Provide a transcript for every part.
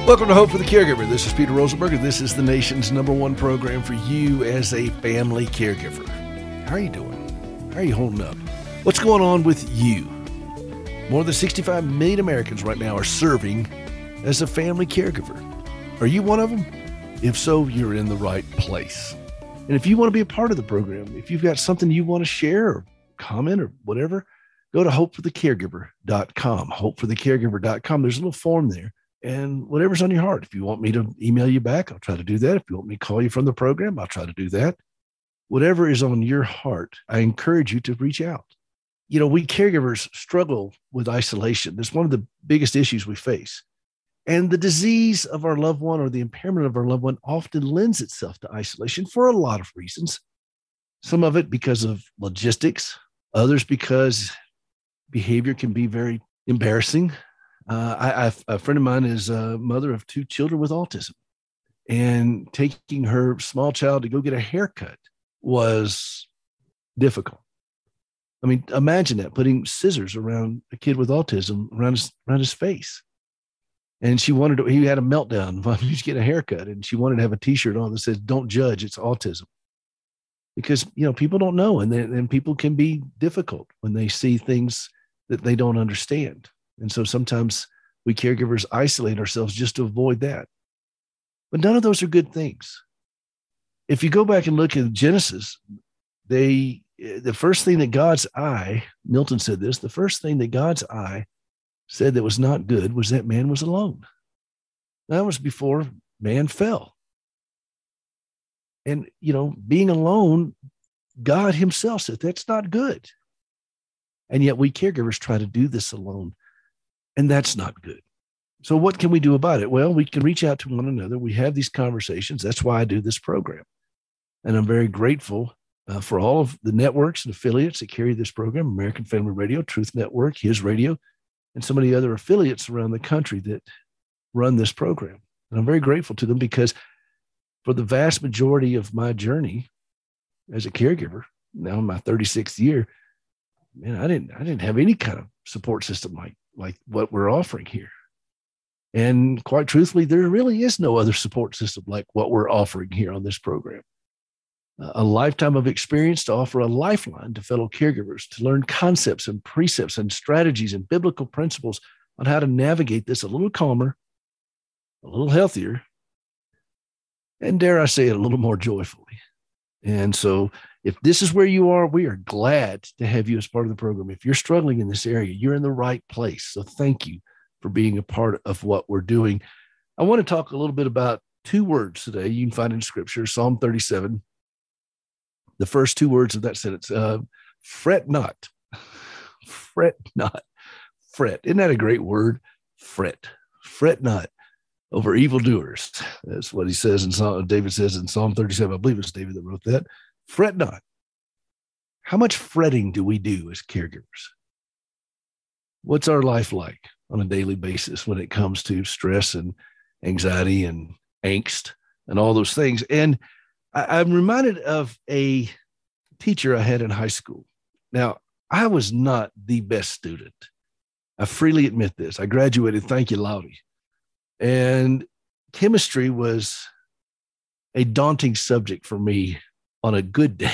Welcome to Hope for the Caregiver. This is Peter Rosenberg, and this is the nation's #1 program for you as a family caregiver. How are you doing? How are you holding up? What's going on with you? More than 65 million Americans right now are serving as a family caregiver. Are you one of them? If so, you're in the right place. And if you want to be a part of the program, if you've got something you want to share or comment or whatever, go to hopeforthecaregiver.com. Hopeforthecaregiver.com. There's a little form there. And whatever's on your heart. If you want me to email you back, I'll try to do that. If you want me to call you from the program, I'll try to do that. Whatever is on your heart, I encourage you to reach out. You know, we caregivers struggle with isolation. That's one of the biggest issues we face. And the disease of our loved one or the impairment of our loved one often lends itself to isolation for a lot of reasons. Some of it because of logistics, others because behavior can be very embarrassing. A friend of mine is a mother of 2 children with autism, and taking her small child to go get a haircut was difficult. I mean, imagine that, putting scissors around a kid with autism around his face. And he had a meltdown while he was getting a haircut, and she wanted to have a t-shirt on that says, "Don't judge, it's autism." Because, you know, people don't know, and people can be difficult when they see things that they don't understand. And so sometimes we caregivers isolate ourselves just to avoid that. But none of those are good things. If you go back and look at Genesis, the first thing that God's eye, Milton said this, the first thing that God's eye said that was not good was that man was alone. That was before man fell. And, you know, being alone, God himself said that's not good. And yet we caregivers try to do this alone. And that's not good. So what can we do about it? Well, we can reach out to one another. We have these conversations. That's why I do this program. And I'm very grateful for all of the networks and affiliates that carry this program: American Family Radio, Truth Network, His Radio, and so many other affiliates around the country that run this program. And I'm very grateful to them, because for the vast majority of my journey as a caregiver, now in my 36th year, man, I didn't have any kind of support system like what we're offering here. And quite truthfully, there really is no other support system like what we're offering here on this program. A lifetime of experience to offer a lifeline to fellow caregivers, to learn concepts and precepts and strategies and biblical principles on how to navigate this a little calmer, a little healthier, and dare I say it, a little more joyfully. And so if this is where you are, we are glad to have you as part of the program. If you're struggling in this area, you're in the right place. So thank you for being a part of what we're doing. I want to talk a little bit about 2 words today you can find in Scripture, Psalm 37. The first 2 words of that sentence, fret not. Fret not. Fret. Isn't that a great word? Fret. Fret not over evildoers. That's what he says David says in Psalm 37. I believe it's David that wrote that. Fret not. How much fretting do we do as caregivers? What's our life like on a daily basis when it comes to stress and anxiety and angst and all those things? And I'm reminded of a teacher I had in high school. Now, I was not the best student. I freely admit this. I graduated, thank you, Loudy. And chemistry was a daunting subject for me on a good day.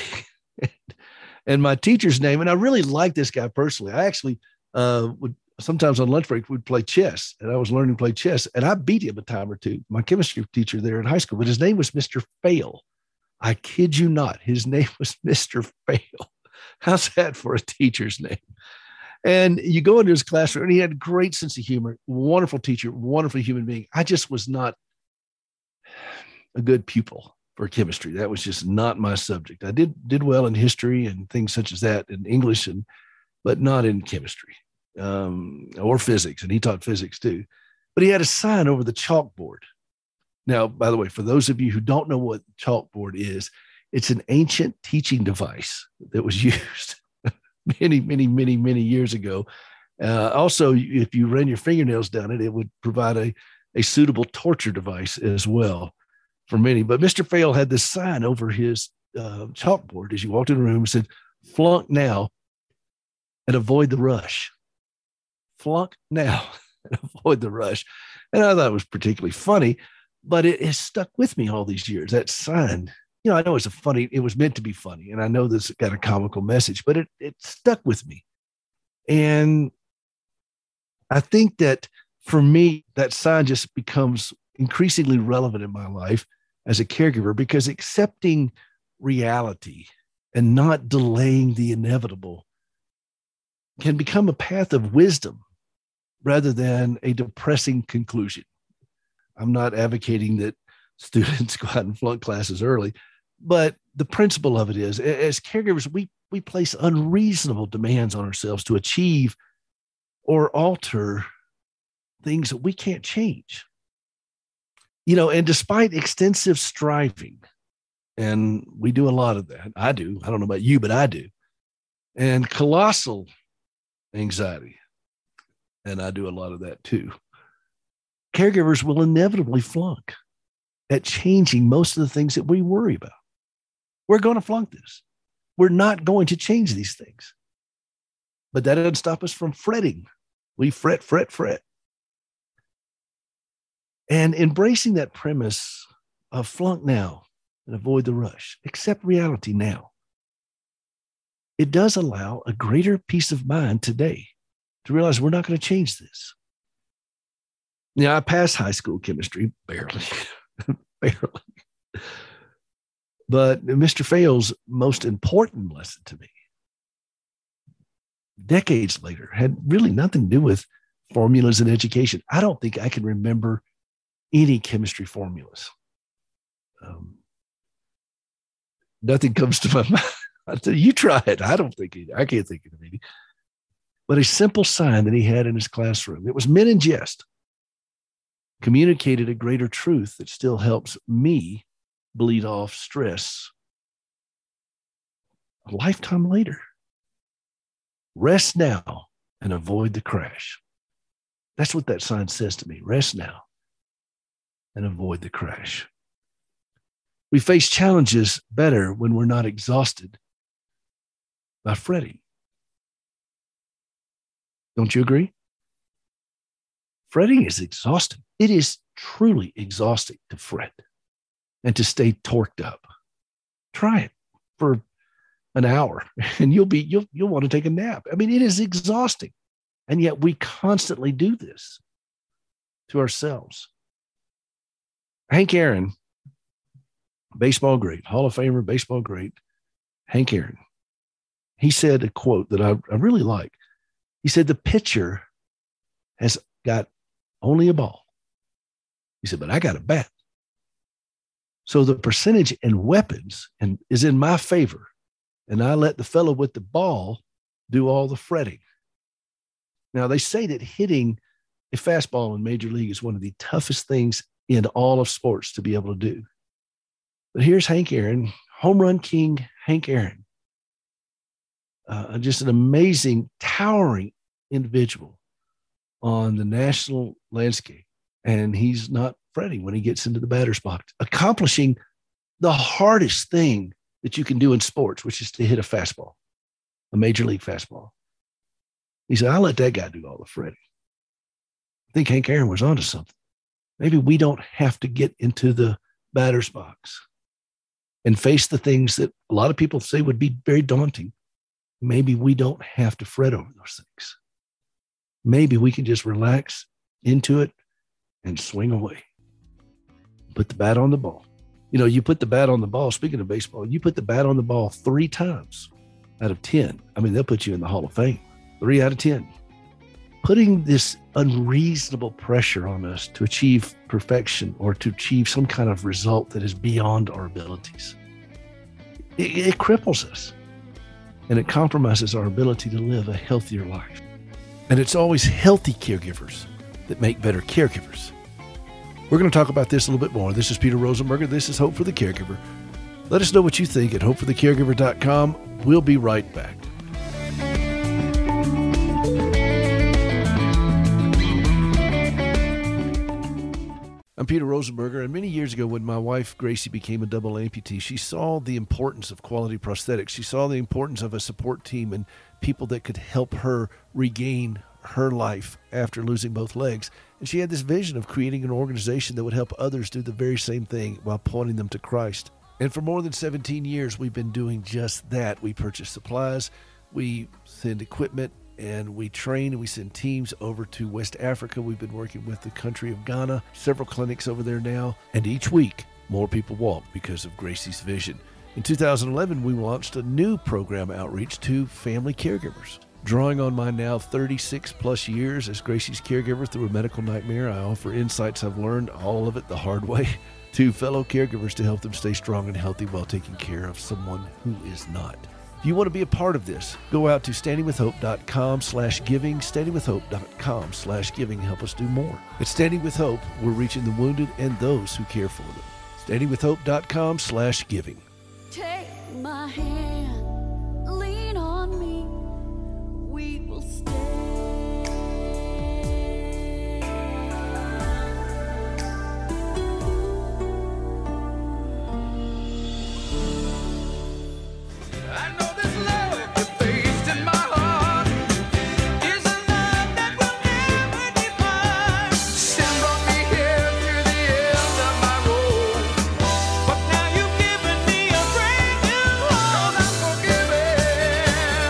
And my teacher's name, and I really liked this guy personally. I actually would sometimes on lunch break, we'd play chess, and I was learning to play chess, and I beat him a time or two, my chemistry teacher there in high school, but his name was Mr. Faile. I kid you not. His name was Mr. Faile. How's that for a teacher's name? And you go into his classroom, and he had a great sense of humor, wonderful teacher, wonderful human being. I just was not a good pupil for chemistry. That was just not my subject. I did well in history and things such as that, in English, but not in chemistry or physics. And he taught physics too. But he had a sign over the chalkboard. Now, by the way, for those of you who don't know what chalkboard is, it's an ancient teaching device that was used many years ago. Also, if you ran your fingernails down it, it would provide a suitable torture device as well for many. But Mr. Faile had this sign over his chalkboard as you walked in the room. It said, "Flunk now and avoid the rush." Flunk now and avoid the rush. And I thought it was particularly funny, but it has stuck with me all these years. That sign, I know it was meant to be funny. And I know this got a comical message, but it stuck with me. And I think that for me, that sign just becomes increasingly relevant in my life as a caregiver, because accepting reality and not delaying the inevitable can become a path of wisdom rather than a depressing conclusion. I'm not advocating that students go out and flunk classes early, but the principle of it is, as caregivers, we place unreasonable demands on ourselves to achieve or alter things that we can't change. And despite extensive striving, and we do a lot of that. I do. I don't know about you, but I do. And colossal anxiety, and I do a lot of that too. Caregivers will inevitably flunk at changing most of the things that we worry about. We're going to flunk this. We're not going to change these things. But that doesn't stop us from fretting. We fret. And embracing that premise of flunk now and avoid the rush, accept reality now, it does allow a greater peace of mind today to realize we're not going to change this. I passed high school chemistry, barely. But Mr. Faile's most important lesson to me, decades later, had really nothing to do with formulas in education. I don't think I can remember any chemistry formulas. Nothing comes to my mind. I tell you, try it. I can't think of any. But a simple sign that he had in his classroom, it was meant in jest, communicated a greater truth that still helps me bleed off stress a lifetime later. Rest now and avoid the crash. That's what that sign says to me. Rest now and avoid the crash. We face challenges better when we're not exhausted by fretting. Don't you agree? Fretting is exhausting. It is truly exhausting to fret and to stay torqued up. Try it for an hour and you'll want to take a nap. I mean, it is exhausting. And yet we constantly do this to ourselves. Hank Aaron, baseball great, Hall of Famer, baseball great, Hank Aaron, he said a quote that I really like. He said, the pitcher has got only a ball. He said, but I got a bat. So the percentage in weapons is in my favor. And I let the fellow with the ball do all the fretting. Now, they say that hitting a fastball in Major League is one of the toughest things in all of sports to be able to do. But here's Hank Aaron, home run king Hank Aaron. Just an amazing, towering individual on the national landscape. And he's not fretting when he gets into the batter's box, accomplishing the hardest thing that you can do in sports, which is to hit a fastball, a major league fastball. He said, I'll let that guy do all the fretting. I think Hank Aaron was onto something. Maybe we don't have to get into the batter's box and face the things that a lot of people say would be very daunting. Maybe we don't have to fret over those things. Maybe we can just relax into it and swing away. Put the bat on the ball. You put the bat on the ball, speaking of baseball, you put the bat on the ball 3 times out of 10. I mean, they'll put you in the Hall of Fame. 3 out of 10. Putting this unreasonable pressure on us to achieve perfection or to achieve some kind of result that is beyond our abilities. It cripples us and it compromises our ability to live a healthier life. And it's always healthy caregivers that make better caregivers. We're going to talk about this a little bit more. This is Peter Rosenberger. This is Hope for the Caregiver. Let us know what you think at hopeforthecaregiver.com. We'll be right back. I'm Peter Rosenberger, and many years ago when my wife Gracie became a double amputee, she saw the importance of quality prosthetics. She saw the importance of a support team and people that could help her regain her life after losing both legs. And she had this vision of creating an organization that would help others do the very same thing while pointing them to Christ. And for more than 17 years, we've been doing just that. We purchase supplies, we send equipment, and we train and we send teams over to West Africa. We've been working with the country of Ghana, several clinics over there now. And each week, more people walk because of Gracie's vision. In 2011, we launched a new program outreach to family caregivers. Drawing on my now 36 plus years as Gracie's caregiver through a medical nightmare, I offer insights I've learned, all of it the hard way, to fellow caregivers to help them stay strong and healthy while taking care of someone who is not. If you want to be a part of this, go out to standingwithhope.com/giving, standingwithhope.com/giving, and help us do more. At Standing with Hope, we're reaching the wounded and those who care for them. standingwithhope.com/giving. Take my hand, lean on me, we will stay. I know this love you placed in my heart is a love that will never depart. Sin brought me here through the end of my road, but now you've given me a brand new heart. 'Cause I'm forgiven.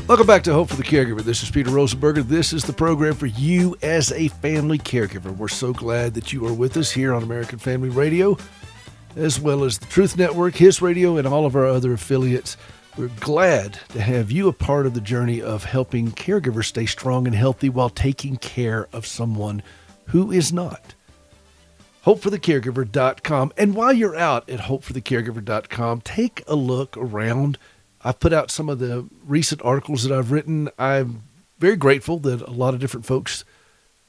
Welcome back to Hope for the Caregiver. This is Peter Rosenberger. This is the program for you as a family caregiver. We're so glad that you are with us here on American Family Radio, as well as the Truth Network, His Radio, and all of our other affiliates. We're glad to have you a part of the journey of helping caregivers stay strong and healthy while taking care of someone who is not. HopeForTheCaregiver.com. And while you're out at HopeForTheCaregiver.com, take a look around. I've put out some of the recent articles that I've written. I'm very grateful that a lot of different folks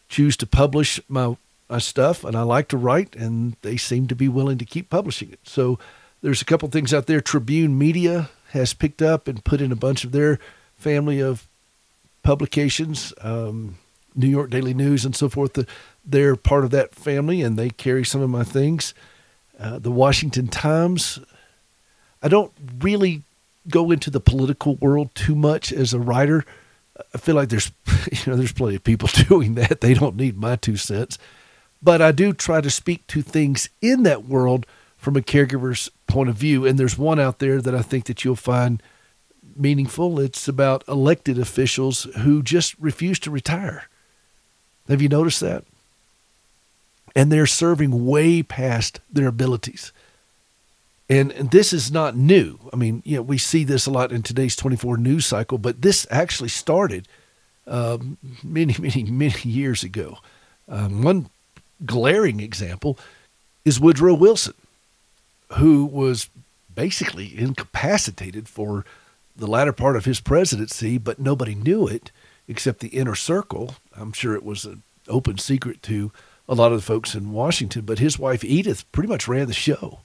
choose to publish my stuff, and I like to write, and they seem to be willing to keep publishing it. So there's a couple things out there. Tribune Media has picked up and put in a bunch of their family of publications, New York Daily News and so forth. They're part of that family, and they carry some of my things. The Washington Times. I don't really go into the political world too much as a writer. I feel like there's plenty of people doing that. They don't need my 2 cents. But I do try to speak to things in that world from a caregiver's point of view. And there's one out there that I think that you'll find meaningful. It's about elected officials who just refuse to retire. Have you noticed that? And they're serving way past their abilities. And this is not new. I mean, we see this a lot in today's 24 news cycle, but this actually started many, many, many years ago. One glaring example is Woodrow Wilson, who was basically incapacitated for the latter part of his presidency, but nobody knew it except the inner circle. I'm sure it was an open secret to a lot of the folks in Washington, but his wife Edith pretty much ran the show.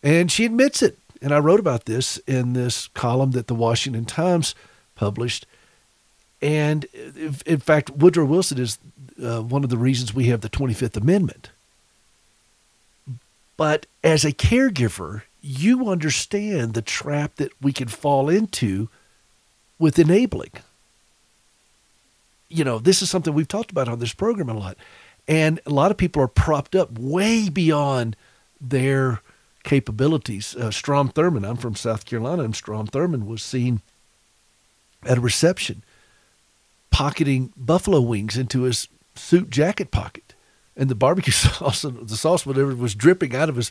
And she admits it. And I wrote about this in this column that the Washington Times published. And in fact, Woodrow Wilson is one of the reasons we have the 25th Amendment. But as a caregiver, you understand the trap that we can fall into with enabling. This is something we've talked about on this program a lot. And a lot of people are propped up way beyond their capabilities. Strom Thurmond, I'm from South Carolina, and Strom Thurmond was seen at a reception pocketing buffalo wings into his suit jacket pocket. And the barbecue sauce, the sauce, whatever, was dripping out of his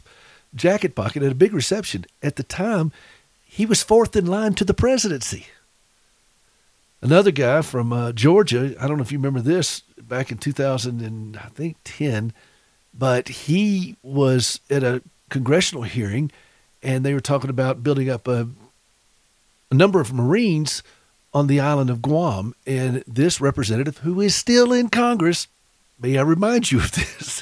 jacket pocket at a big reception. At the time, he was 4th in line to the presidency. Another guy from Georgia, I don't know if you remember this, back in 2010, but he was at a congressional hearing, and they were talking about building up a number of Marines on the island of Guam. And this representative, who is still in Congress, may I remind you of this,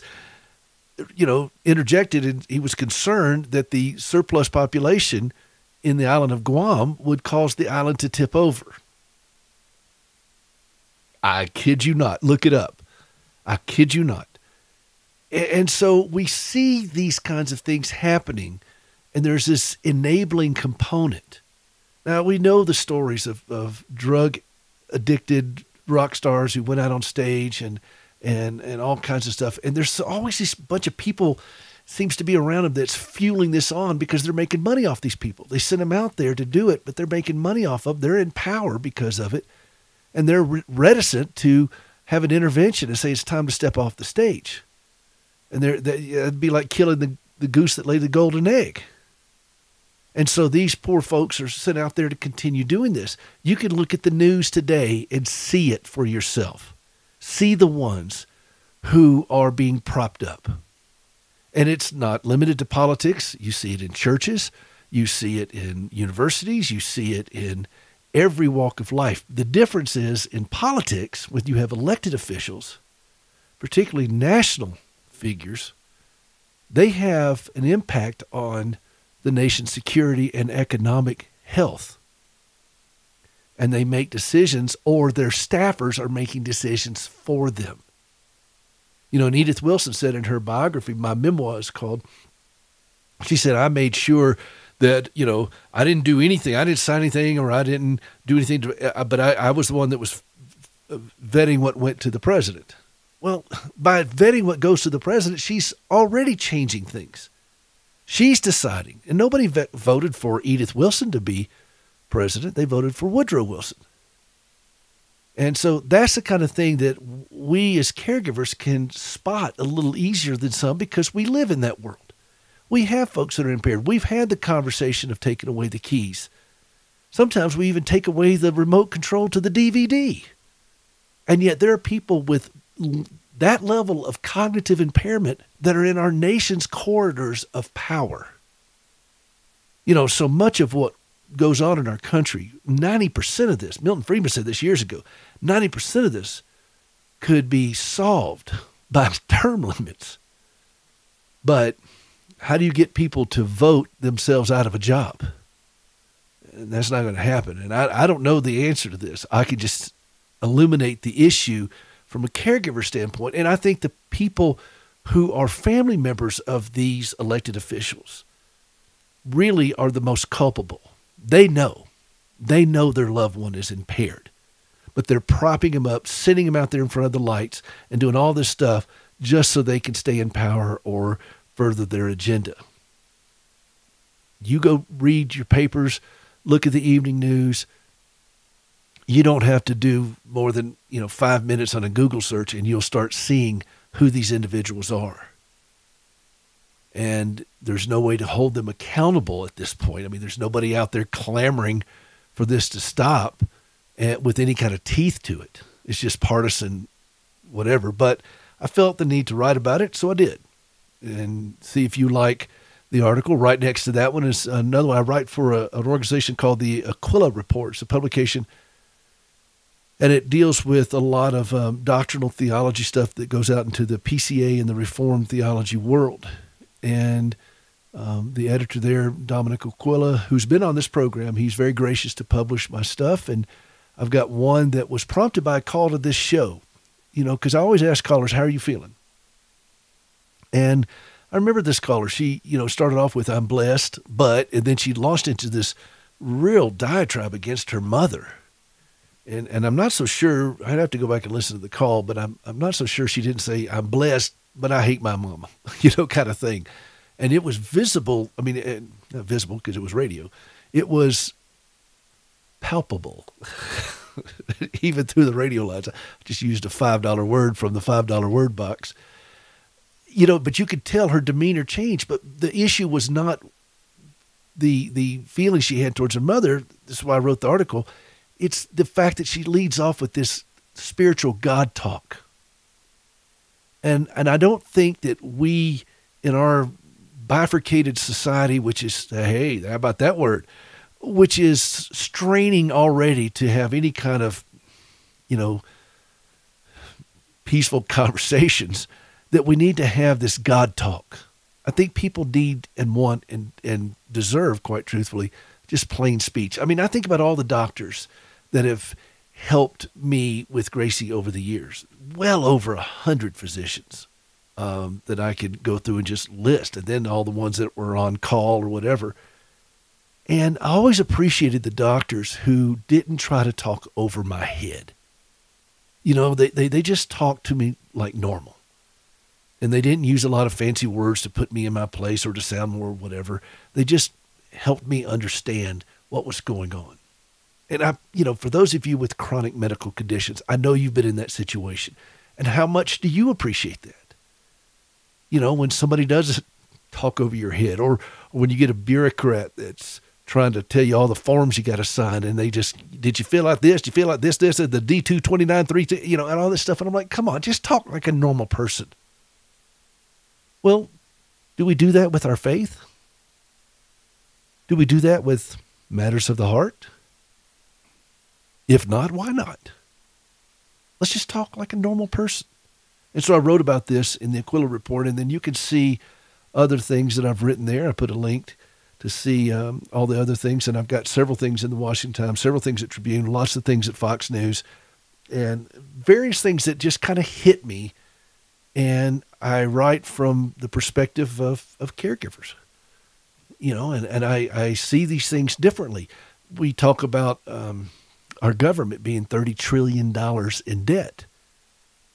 interjected, and he was concerned that the surplus population in the island of Guam would cause the island to tip over. I kid you not. Look it up. I kid you not. And so we see these kinds of things happening, and there's this enabling component. Now, we know the stories of drug addicted rock stars who went out on stage and all kinds of stuff. And there's always this bunch of people seems to be around them that's fueling this on because they're making money off these people. They send them out there to do it, but they're making money off of them. They're in power because of it. And they're reticent to have an intervention and say it's time to step off the stage. And it'd be like killing the goose that laid the golden egg. And so these poor folks are sent out there to continue doing this. You can look at the news today and see it for yourself. See the ones who are being propped up. And it's not limited to politics. You see it in churches. You see it in universities. You see it in every walk of life. The difference is in politics, when you have elected officials, particularly national figures, they have an impact on the nation's security and economic health. And they make decisions, or their staffers are making decisions for them. You know, and Edith Wilson said in her biography, my memoir is called, she said, I made sure that, you know, I didn't do anything. I didn't sign anything, or I didn't do anything, but I was the one that was vetting what went to the president. Well, by vetting what goes to the president, she's already changing things. She's deciding. And nobody voted for Edith Wilson to be president. They voted for Woodrow Wilson. And so that's the kind of thing that we as caregivers can spot a little easier than some because we live in that world. We have folks that are impaired. We've had the conversation of taking away the keys. Sometimes we even take away the remote control to the DVD. And yet there are people with that level of cognitive impairment that are in our nation's corridors of power. You know, so much of what goes on in our country, 90% of this, Milton Friedman said this years ago, 90% of this could be solved by term limits. But how do you get people to vote themselves out of a job? And that's not going to happen. And I don't know the answer to this. I can just illuminate the issue from a caregiver standpoint. And I think the people who are family members of these elected officials really are the most culpable. They know their loved one is impaired, but they're propping him up, sitting him out there in front of the lights and doing all this stuff just so they can stay in power or further their agenda. You go read your papers, look at the evening news. You don't have to do more than, 5 minutes on a Google search and you'll start seeing who these individuals are. And there's no way to hold them accountable at this point. I mean, there's nobody out there clamoring for this to stop with any kind of teeth to it. It's just partisan, whatever. But I felt the need to write about it, so I did. And see if you like the article. Right next to that one is another one. I write for an organization called the Aquila Report. It's a publication, and it deals with a lot of doctrinal theology stuff that goes out into the PCA and the Reformed theology world. And the editor there, Dominic Aquila, who's been on this program, he's very gracious to publish my stuff. And I've got one that was prompted by a call to this show, because I always ask callers, how are you feeling? And I remember this caller, she, started off with, I'm blessed, and then she launched into this real diatribe against her mother. And I'm not so sure, I'd have to go back and listen to the call, but I'm not so sure she didn't say, I'm blessed, but I hate my mama, kind of thing. And it was visible. I mean, not visible because it was radio. It was palpable, even through the radio lines. I just used a $5 word from the $5 word box. But you could tell her demeanor changed. But the issue was not the feeling she had towards her mother. This is why I wrote the article. It's the fact that she leads off with this spiritual God talk. And I don't think that we, in our bifurcated society, which is, hey, how about that word, which is straining already to have any kind of, peaceful conversations, that we need to have this God talk. I think people need and want and deserve, quite truthfully, just plain speech. I mean, I think about all the doctors that have helped me with Gracie over the years. Well over 100 physicians that I could go through and just list, and then all the ones that were on call or whatever. And I always appreciated the doctors who didn't try to talk over my head. You know, they just talked to me like normal. And they didn't use a lot of fancy words to put me in my place or to sound more whatever. They just helped me understand what was going on. And for those of you with chronic medical conditions, I know you've been in that situation. And how much do you appreciate that? When somebody does talk over your head, or when you get a bureaucrat that's trying to tell you all the forms you got to sign, and they just, did you feel like this? Do you feel like this, the D229, and all this stuff. And I'm like, come on, just talk like a normal person. Well, do we do that with our faith? Do we do that with matters of the heart? If not, why not? Let's just talk like a normal person. And so I wrote about this in the Aquila Report, and then you can see other things that I've written there. I put a link to see all the other things, and I've got several things in the Washington Times, several things at Tribune, lots of things at Fox News, and various things that just kind of hit me. And I write from the perspective of caregivers, and I see these things differently. We talk about our government being $30 trillion in debt.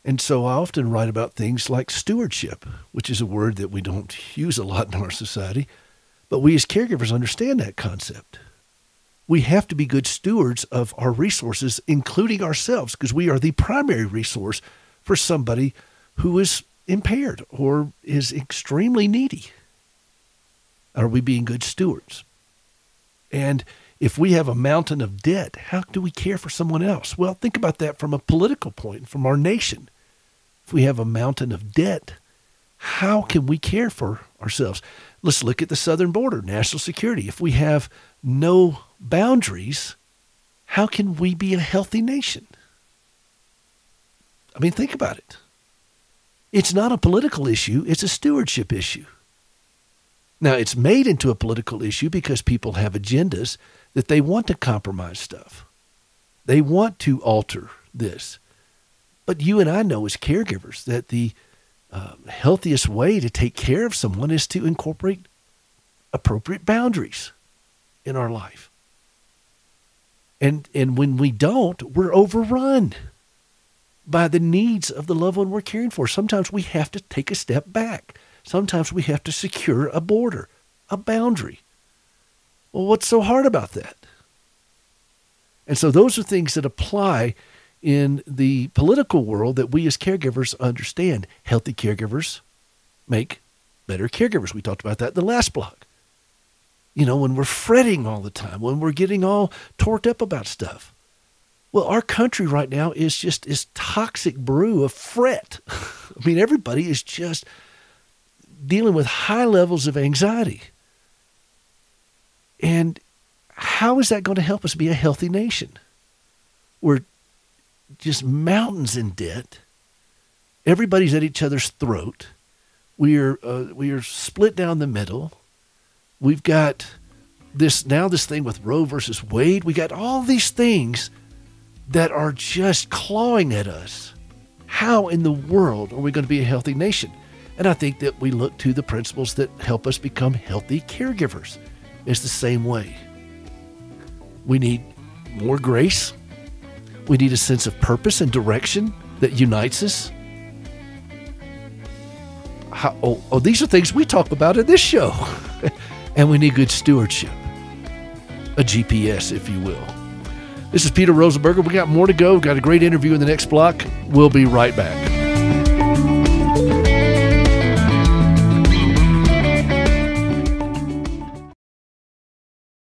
And so I often write about things like stewardship, which is a word that we don't use a lot in our society, but we as caregivers understand that concept. We have to be good stewards of our resources, including ourselves, because we are the primary resource for somebody who is impaired or is extremely needy. Are we being good stewards? And if we have a mountain of debt, how do we care for someone else? Well, think about that from a political point, from our nation. If we have a mountain of debt, how can we care for ourselves? Let's look at the southern border, national security. If we have no boundaries, how can we be a healthy nation? I mean, think about it. It's not a political issue, it's a stewardship issue. Now, it's made into a political issue because people have agendas that they want to compromise stuff. They want to alter this. But you and I know as caregivers that the healthiest way to take care of someone is to incorporate appropriate boundaries in our life. And when we don't, we're overrun by the needs of the loved one we're caring for. Sometimes we have to take a step back. Sometimes we have to secure a border, a boundary. Well, what's so hard about that? And so those are things that apply in the political world that we as caregivers understand. Healthy caregivers make better caregivers. We talked about that in the last blog. When we're fretting all the time, when we're getting all torqued up about stuff. Well, our country right now is just this toxic brew of fret. I mean, everybody is just dealing with high levels of anxiety. And how is that going to help us be a healthy nation? We're just mountains in debt. Everybody's at each other's throat. We are split down the middle. We've got this thing with Roe versus Wade. We got all these things that are just clawing at us. How in the world are we going to be a healthy nation? And I think that we look to the principles that help us become healthy caregivers. It's the same way. We need more grace. We need a sense of purpose and direction that unites us. These are things we talk about in this show. And we need good stewardship. A GPS, if you will. This is Peter Rosenberger. We got more to go. We've got a great interview in the next block. We'll be right back.